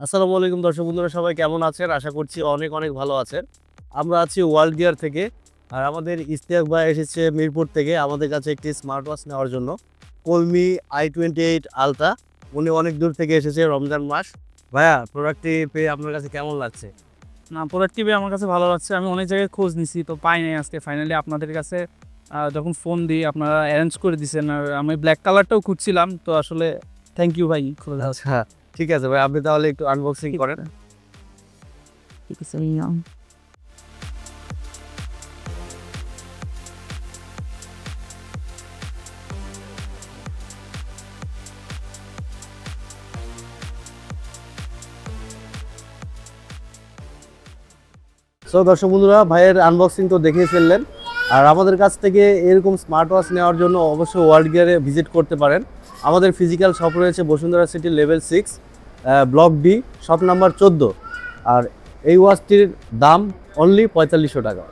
আসসালামু আলাইকুম দর্শক বন্ধুরা, সবাই কেমন আছেন? আশা করছি অনেক অনেক ভালো আছেন। আমরা আছি ওয়ার্ল্ড গিয়ার থেকে। আর আমাদের ইশতিয়াক ভাই এসেছে মিরপুর থেকে আমাদের কাছে একটি স্মার্ট ওয়াচ নেওয়ার জন্য। কলমি i28 আলট্রা। উনি অনেক দূর থেকে এসেছে রমজান মাস। ভাইয়া, প্রোডাক্টটি পেয়ে আপনার কাছে কেমন লাগছে? না, প্রোডাক্টিভে আমার কাছে ভালো লাগছে। আমি অনেক জায়গায় খোঁজ নিছি, তো পাই নাই। আজকে ফাইনালি আপনাদের কাছে যখন ফোন দিই, আপনারা অ্যারেঞ্জ করে দিছেন। আর আমি ব্ল্যাক কালারটাও খুঁজছিলাম, তো আসলে থ্যাংক ইউ ভাই। আচ্ছা, ঠিক আছে ভাই, আপনি তাহলে একটু আনবক্সিং করেন। ঠিক আছে ভাইয়া। সো দর্শক বন্ধুরা, ভাইয়ের আনবক্সিং তো দেখেই ফেললেন। আর আমাদের কাছ থেকে এরকম স্মার্ট ওয়াচ নেওয়ার জন্য অবশ্যই ওয়ার্ল্ড গিয়ারে ভিজিট করতে পারেন। আমাদের ফিজিক্যাল শপ রয়েছে Bashundhara city level 6, block D, shop number 14। আর এই ওয়াচটির দাম অনলি 4500 টাকা।